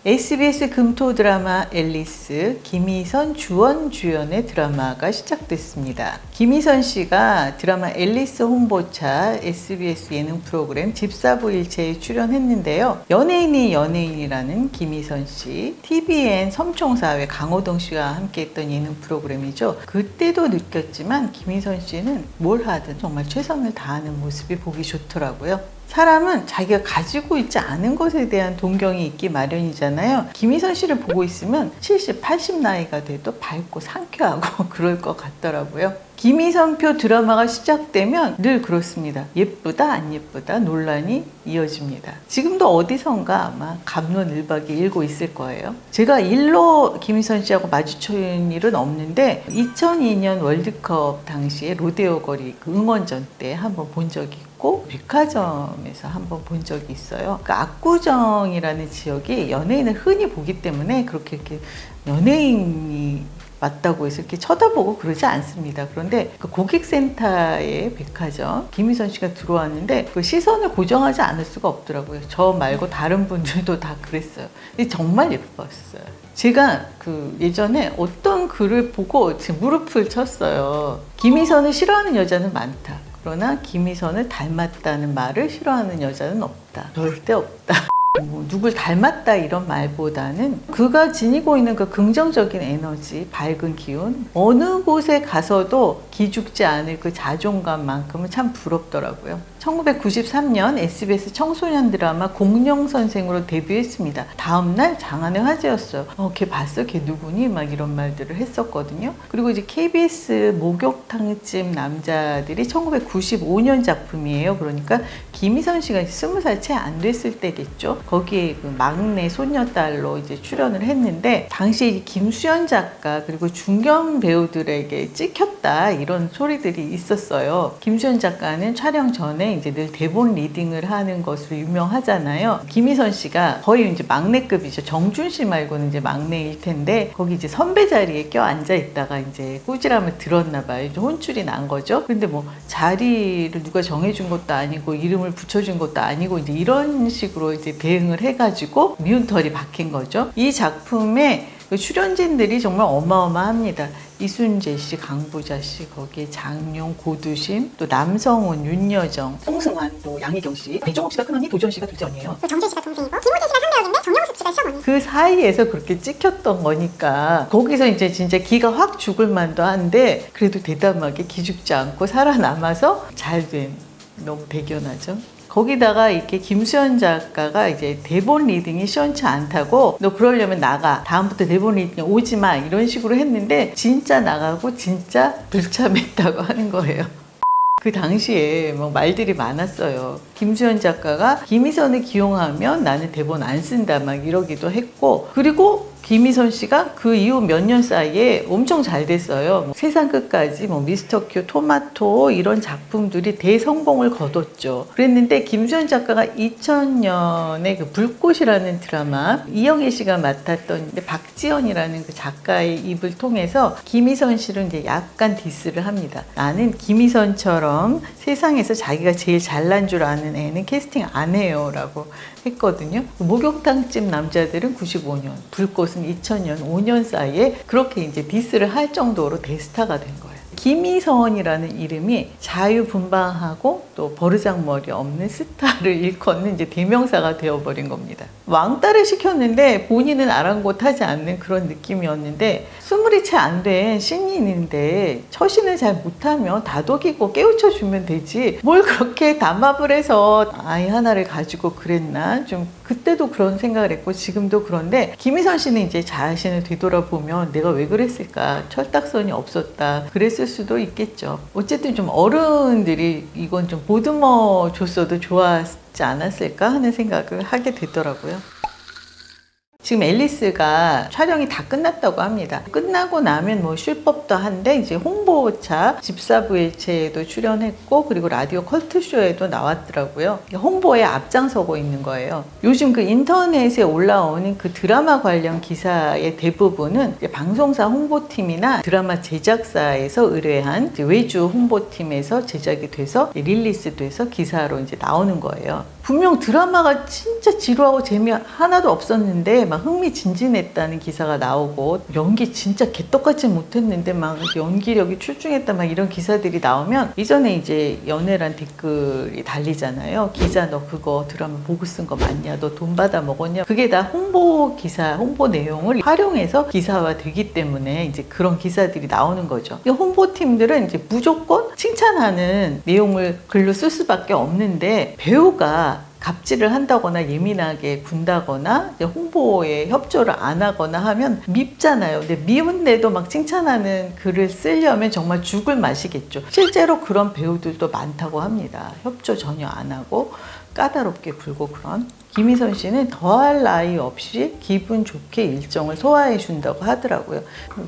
SBS 금토 드라마 앨리스, 김희선, 주원 주연의 드라마가 시작됐습니다. 김희선 씨가 드라마 앨리스 홍보차 SBS 예능 프로그램 집사부일체에 출연했는데요. 연예인이 연예인이라는 김희선 씨, TVN 섬총사회 강호동 씨와 함께했던 예능 프로그램이죠. 그때도 느꼈지만 김희선 씨는 뭘 하든 정말 최선을 다하는 모습이 보기 좋더라고요. 사람은 자기가 가지고 있지 않은 것에 대한 동경이 있기 마련이잖아요. 김희선 씨를 보고 있으면 70, 80 나이가 돼도 밝고 상쾌하고 그럴 것 같더라고요. 김희선표 드라마가 시작되면 늘 그렇습니다. 예쁘다 안 예쁘다 논란이 이어집니다. 지금도 어디선가 아마 갑론을박이 일고 있을 거예요. 제가 일로 김희선 씨하고 마주친 일은 없는데 2002년 월드컵 당시에 로데오 거리 그 응원전 때 한번 본 적이 있고 백화점에서 한번 본 적이 있어요. 그 압구정이라는 지역이 연예인을 흔히 보기 때문에 그렇게 이렇게 연예인이 맞다고 해서 이렇게 쳐다보고 그러지 않습니다. 그런데 그 고객센터의 백화점 김희선 씨가 들어왔는데 그 시선을 고정하지 않을 수가 없더라고요. 저 말고 다른 분들도 다 그랬어요. 근데 정말 예뻤어요. 제가 그 예전에 어떤 글을 보고 무릎을 쳤어요. 김희선을 싫어하는 여자는 많다. 그러나 김희선을 닮았다는 말을 싫어하는 여자는 없다. 절대 없다. 누굴 닮았다 이런 말보다는 그가 지니고 있는 그 긍정적인 에너지, 밝은 기운, 어느 곳에 가서도 기죽지 않을 그 자존감만큼은 참 부럽더라고요. 1993년 SBS 청소년 드라마 공룡선생으로 데뷔했습니다. 다음날 장안의 화제였어요. 걔 봤어? 걔 누구니? 막 이런 말들을 했었거든요. 그리고 이제 KBS 목욕탕집 남자들이 1995년 작품이에요. 그러니까 김희선 씨가 20살 채 안 됐을 때겠죠. 거기에 그 막내 소녀딸로 이제 출연을 했는데 당시에 김수현 작가 그리고 중견 배우들에게 찍혔다 이런 소리들이 있었어요. 김수현 작가는 촬영 전에 이제 늘 대본 리딩을 하는 것으로 유명하잖아요. 김희선 씨가 거의 이제 막내급이죠. 정준 씨 말고는 이제 막내일 텐데 거기 이제 선배 자리에 껴 앉아 있다가 이제 꾸지람을 들었나 봐요. 이제 혼쭐이 난 거죠. 근데 뭐 자리를 누가 정해준 것도 아니고 이름을 붙여준 것도 아니고 이제 이런 식으로 이제 대응을 해가지고 미운 털이 박힌 거죠. 이 작품에 그 출연진들이 정말 어마어마합니다. 이순재 씨, 강부자 씨, 거기에 장용, 고두심, 또 남성훈, 윤여정, 송승환, 또 양희경 씨, 이종욱 씨가 큰언니, 도전 씨가 둘째 언니예요. 정준 씨가 동생이고 김호준 씨가 상대역인데 정영숙 씨가 시어머니. 그 사이에서 그렇게 찍혔던 거니까 거기서 이제 진짜 기가 확 죽을 만도 한데 그래도 대담하게 기죽지 않고 살아남아서 잘 된, 너무 대견하죠. 거기다가 이렇게 김수현 작가가 이제 대본 리딩이 시원치 않다고 너 그러려면 나가. 다음부터 대본 리딩 오지 마. 이런 식으로 했는데 진짜 나가고 진짜 불참했다고 하는 거예요. 그 당시에 뭐 말들이 많았어요. 김수현 작가가 김희선을 기용하면 나는 대본 안 쓴다 막 이러기도 했고 그리고 김희선 씨가 그 이후 몇 년 사이에 엄청 잘 됐어요. 세상 끝까지 뭐 미스터 큐, 토마토 이런 작품들이 대성공을 거뒀죠. 그랬는데 김수현 작가가 2000년에 그 불꽃이라는 드라마 이영애 씨가 맡았던 박지연이라는 그 작가의 입을 통해서 김희선 씨를 이제 약간 디스를 합니다. 나는 김희선처럼 세상에서 자기가 제일 잘난 줄 아는 애는 캐스팅 안 해요 라고 했거든요. 목욕탕집 남자들은 95년, 불꽃은 2000년, 5년 사이에 그렇게 이제 디스를 할 정도로 대스타가 된 거예요. 김희선이라는 이름이 자유분방하고 또 버르장머리 없는 스타를 일컫는 이제 대명사가 되어버린 겁니다. 왕따를 시켰는데 본인은 아랑곳하지 않는 그런 느낌이었는데 20이 채 안 된 신인인데 처신을 잘 못하면 다독이고 깨우쳐주면 되지 뭘 그렇게 담합을 해서 아이 하나를 가지고 그랬나 좀 그때도 그런 생각을 했고 지금도 그런데 김희선 씨는 이제 자신을 되돌아보면 내가 왜 그랬을까 철딱선이 없었다 그랬을 수도 있겠죠. 어쨌든 좀 어른들이 이건 좀 보듬어 줬어도 좋았지 않았을까 하는 생각을 하게 되더라고요. 지금 앨리스가 촬영이 다 끝났다고 합니다. 끝나고 나면 뭐 쉴 법도 한데 이제 홍보차 집사부일체에도 출연했고 그리고 라디오 컬투쇼에도 나왔더라고요. 홍보에 앞장서고 있는 거예요. 요즘 그 인터넷에 올라오는 그 드라마 관련 기사의 대부분은 방송사 홍보팀이나 드라마 제작사에서 의뢰한 외주 홍보팀에서 제작이 돼서 릴리스돼서 기사로 이제 나오는 거예요. 분명 드라마가 진짜 지루하고 재미 하나도 없었는데 막 흥미진진했다는 기사가 나오고 연기 진짜 개떡같이 못했는데 막 연기력이 출중했다 막 이런 기사들이 나오면 이전에 이제 연애란 댓글이 달리잖아요. 기자 너 그거 드라마 보고 쓴 거 맞냐? 너 돈 받아 먹었냐? 그게 다 홍보 기사, 홍보 내용을 활용해서 기사화 되기 때문에 이제 그런 기사들이 나오는 거죠. 홍보팀들은 이제 무조건 칭찬하는 내용을 글로 쓸 수밖에 없는데 배우가 갑질을 한다거나 예민하게 군다거나 홍보에 협조를 안 하거나 하면 밉잖아요. 근데 미운데도 막 칭찬하는 글을 쓰려면 정말 죽을 맛이겠죠. 실제로 그런 배우들도 많다고 합니다. 협조 전혀 안 하고 까다롭게 굴고 그런. 김희선 씨는 더할 나위 없이 기분 좋게 일정을 소화해 준다고 하더라고요.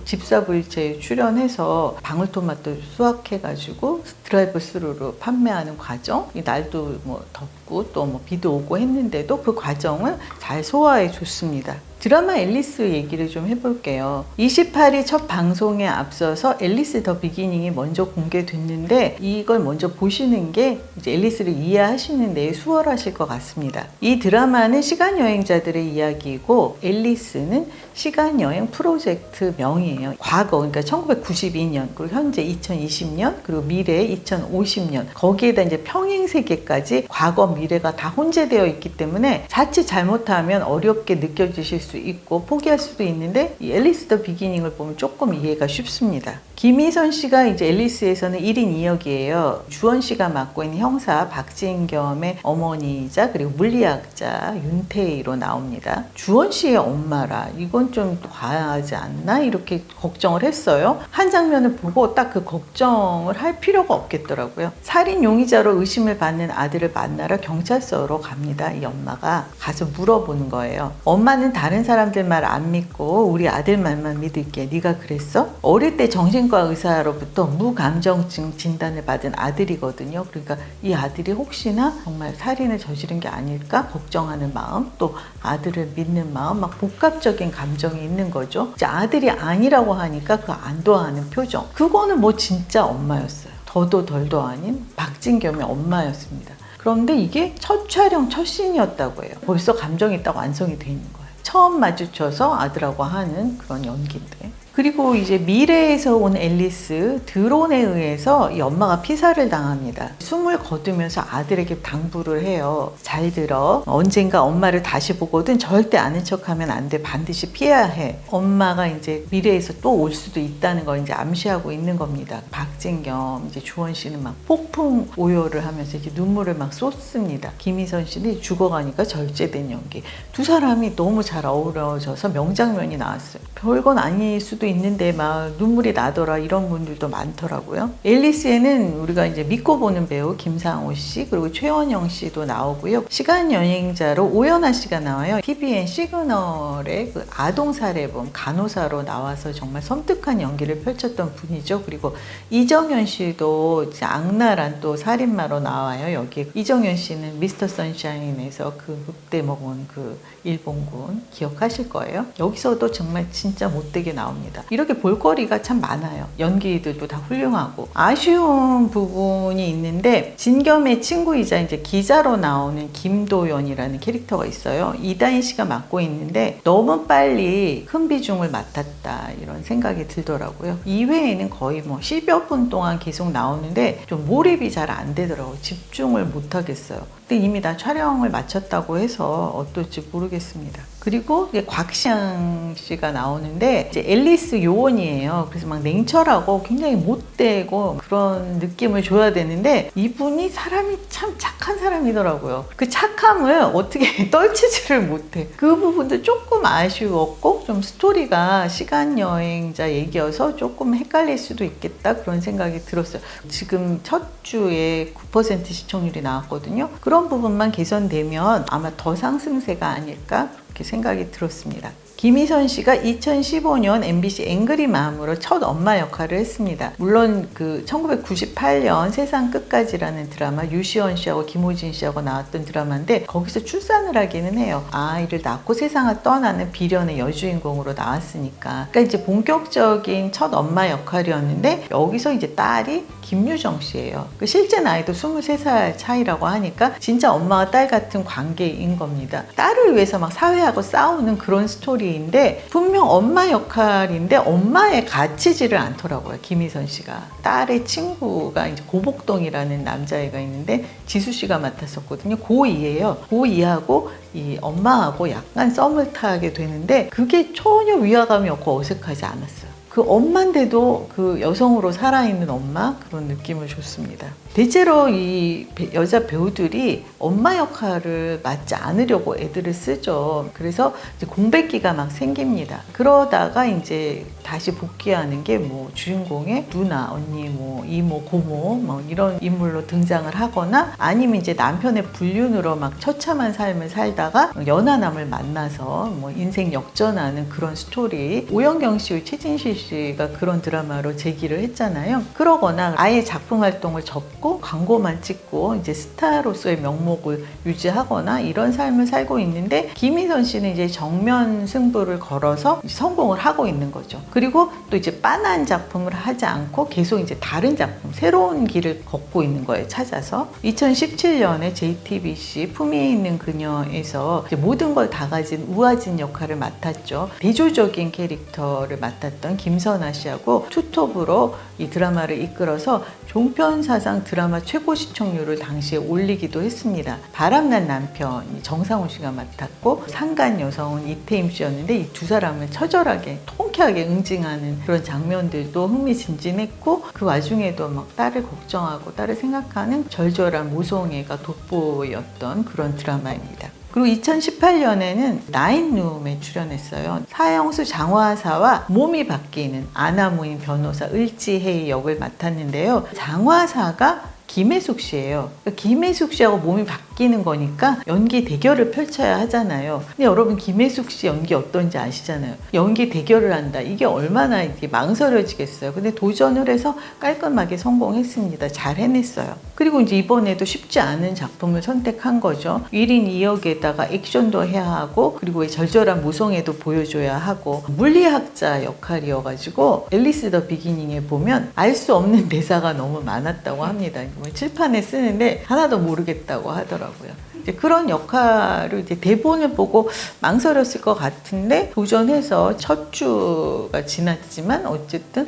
집사부일체에 출연해서 방울토마토 수확해가지고 드라이브 스루로 판매하는 과정, 이 날도 뭐 덥고 또 뭐 비도 오고 했는데도 그 과정을 잘 소화해 줬습니다. 드라마 앨리스 얘기를 좀 해볼게요. 28일 첫 방송에 앞서서 앨리스 더 비기닝이 먼저 공개됐는데 이걸 먼저 보시는 게 이제 앨리스를 이해하시는 데 수월하실 것 같습니다. 이 드라마는 시간여행자들의 이야기이고 앨리스는 시간여행 프로젝트 명이에요. 과거, 그러니까 1992년, 그리고 현재 2020년, 그리고 미래 2050년, 거기에다 이제 평행세계까지 과거, 미래가 다 혼재되어 있기 때문에 자칫 잘못하면 어렵게 느껴지실 수 있고 포기할 수도 있는데 이 앨리스 더 비기닝을 보면 조금 이해가 쉽습니다. 김희선 씨가 이제 앨리스에서는 1인 2역이에요. 주원 씨가 맡고 있는 형사 박진겸의 어머니이자 그리고 물리학자 윤태희로 나옵니다. 주원 씨의 엄마라 이건 좀 과하지 않나 이렇게 걱정을 했어요. 한 장면을 보고 딱 그 걱정을 할 필요가 없겠더라고요. 살인 용의자로 의심을 받는 아들을 만나러 경찰서로 갑니다. 이 엄마가 가서 물어보는 거예요. 엄마는 다른 사람들 말 안 믿고 우리 아들 말만 믿을게. 네가 그랬어? 어릴 때 정신과 의사로부터 무감정증 진단을 받은 아들이거든요. 그러니까 이 아들이 혹시나 정말 살인을 저지른 게 아닐까 걱정하는 마음, 또 아들을 믿는 마음, 막 복합적인 감정이 있는 거죠. 이제 아들이 아니라고 하니까 그 안도하는 표정, 그거는 뭐 진짜 엄마였어요. 더도 덜도 아닌 박진겸의 엄마였습니다. 그런데 이게 첫 촬영, 첫 씬이었다고 해요. 벌써 감정이 딱 완성이 돼 있는 거예요. 처음 마주쳐서 아들하고 하는 그런 연기인데. 그리고 이제 미래에서 온 앨리스, 드론에 의해서 이 엄마가 피살을 당합니다. 숨을 거두면서 아들에게 당부를 해요. 잘 들어. 언젠가 엄마를 다시 보거든 절대 아는 척하면 안 돼. 반드시 피해야 해. 엄마가 이제 미래에서 또 올 수도 있다는 걸 이제 암시하고 있는 겁니다. 박진겸, 이제 주원 씨는 막 폭풍 오열을 하면서 이제 눈물을 막 쏟습니다. 김희선 씨는 죽어가니까 절제된 연기. 두 사람이 너무 잘 어우러져서 명장면이 나왔어요. 별건 아닐 수도 있는데 막 눈물이 나더라 이런 분들도 많더라고요. 앨리스에는 우리가 이제 믿고 보는 배우 김상호 씨 그리고 최원영 씨도 나오고요. 시간 여행자로 오연아 씨가 나와요. TVN 시그널의 그 아동 살해범 간호사로 나와서 정말 섬뜩한 연기를 펼쳤던 분이죠. 그리고 이정현 씨도 이제 악랄한 또 살인마로 나와요. 여기 이정현 씨는 미스터 선샤인에서 그 흑대 먹은 그 일본군 기억하실 거예요. 여기서도 정말 진짜 못되게 나옵니다. 이렇게 볼거리가 참 많아요. 연기들도 다 훌륭하고 아쉬운 부분이 있는데 진겸의 친구이자 이제 기자로 나오는 김도연이라는 캐릭터가 있어요. 이다인 씨가 맡고 있는데 너무 빨리 큰 비중을 맡았다 이런 생각이 들더라고요. 이외에는 거의 뭐 10여 분 동안 계속 나오는데 좀 몰입이 잘 안 되더라고요. 집중을 못 하겠어요. 근데 이미 다 촬영을 마쳤다고 해서 어떨지 모르겠습니다. 그리고 이제 곽시영 씨가 나오는데 이제 앨리스 요원이에요. 그래서 막 냉철하고 굉장히 못되고 그런 느낌을 줘야 되는데 이분이 사람이 참 착한 사람이더라고요. 그 착함을 어떻게 떨치지를 못해. 그 부분도 조금 아쉬웠고 좀 스토리가 시간여행자 얘기여서 조금 헷갈릴 수도 있겠다 그런 생각이 들었어요. 지금 첫 주에 9% 시청률이 나왔거든요. 그런 부분만 개선되면 아마 더 상승세가 아닐까 그렇게 생각이 들었습니다. 김희선 씨가 2015년 MBC 앵그리맘으로 첫 엄마 역할을 했습니다. 물론 그 1998년 세상 끝까지라는 드라마 유시원 씨하고 김호진 씨하고 나왔던 드라마인데 거기서 출산을 하기는 해요. 아이를 낳고 세상을 떠나는 비련의 여주인공으로 나왔으니까. 그러니까 이제 본격적인 첫 엄마 역할이었는데 여기서 이제 딸이 김유정 씨예요. 그 실제 나이도 23살 차이라고 하니까 진짜 엄마와 딸 같은 관계인 겁니다. 딸을 위해서 막 사회하고 싸우는 그런 스토리인데 분명 엄마 역할인데 엄마에 갇히지를 않더라고요. 김희선 씨가. 딸의 친구가 이제 고복동이라는 남자애가 있는데 지수 씨가 맡았었거든요. 고2예요. 고2하고 이 엄마하고 약간 썸을 타게 되는데 그게 전혀 위화감이 없고 어색하지 않았어요. 그 엄마인데도 그 여성으로 살아있는 엄마 그런 느낌을 줬습니다. 대체로 이 여자 배우들이 엄마 역할을 맡지 않으려고 애들을 쓰죠. 그래서 이제 공백기가 막 생깁니다. 그러다가 이제 다시 복귀하는 게 뭐 주인공의 누나, 언니, 뭐 이모, 고모 뭐 이런 인물로 등장을 하거나 아니면 이제 남편의 불륜으로 막 처참한 삶을 살다가 연하남을 만나서 뭐 인생 역전하는 그런 스토리. 오영경 씨, 최진실 씨가 그런 드라마로 제기를 했잖아요. 그러거나 아예 작품 활동을 접고 광고만 찍고 이제 스타로서의 명목을 유지하거나 이런 삶을 살고 있는데 김희선 씨는 이제 정면 승부를 걸어서 성공을 하고 있는 거죠. 그리고 또 이제 빤한 작품을 하지 않고 계속 이제 다른 작품, 새로운 길을 걷고 있는 거예요. 찾아서 2017년에 JTBC 품위 있는 그녀에서 이제 모든 걸 다 가진 우아진 역할을 맡았죠. 대조적인 캐릭터를 맡았던 김선아 씨하고 투톱으로 이 드라마를 이끌어서 종편사상 드라마 최고 시청률을 당시에 올리기도 했습니다. 바람난 남편 정상훈 씨가 맡았고 상간 여성은 이태임 씨였는데 이 두 사람을 처절하게 통쾌하게 응징하는 그런 장면들도 흥미진진했고 그 와중에도 막 딸을 걱정하고 딸을 생각하는 절절한 모성애가 돋보였던 그런 드라마입니다. 그리고 2018년에는 나인룸에 출연했어요. 사형수 장화사와 몸이 바뀌는 아나무인 변호사 을지혜의 역을 맡았는데요. 장화사가 김혜숙 씨예요. 김혜숙 씨하고 몸이 바뀌는 거니까 연기 대결을 펼쳐야 하잖아요. 근데 여러분 김혜숙 씨 연기 어떤지 아시잖아요. 연기 대결을 한다. 이게 얼마나 이게 망설여지겠어요. 근데 도전을 해서 깔끔하게 성공했습니다. 잘 해냈어요. 그리고 이제 이번에도 쉽지 않은 작품을 선택한 거죠. 1인 2역에다가 액션도 해야 하고 그리고 절절한 모성애도 보여줘야 하고 물리학자 역할이어가지고 앨리스 더 비기닝에 보면 알 수 없는 대사가 너무 많았다고 합니다. 칠판에 쓰는데 하나도 모르겠다고 하더라고요. 이제 그런 역할을 이제 대본을 보고 망설였을 것 같은데 도전해서 첫 주가 지났지만 어쨌든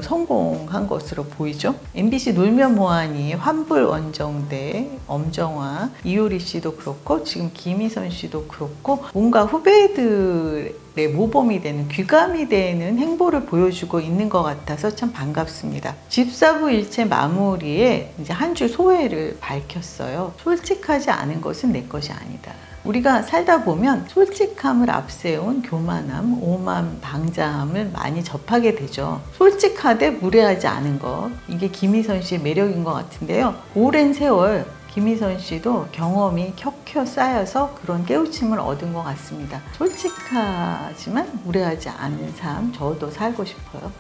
성공한 것으로 보이죠. MBC 놀면 뭐하니, 환불원정대, 엄정화, 이효리 씨도 그렇고 지금 김희선 씨도 그렇고 뭔가 후배들의 모범이 되는 귀감이 되는 행보를 보여주고 있는 것 같아서 참 반갑습니다. 집사부 일체 마무리에 이제 한 줄 소회를 밝혔어요. 솔직하지 않은 것은 내 것이 아니다. 우리가 살다 보면 솔직함을 앞세운 교만함, 오만, 방자함을 많이 접하게 되죠. 솔직하되 무례하지 않은 것, 이게 김희선 씨의 매력인 것 같은데요. 오랜 세월 김희선 씨도 경험이 켜켜 쌓여서 그런 깨우침을 얻은 것 같습니다. 솔직하지만 무례하지 않은 삶, 저도 살고 싶어요.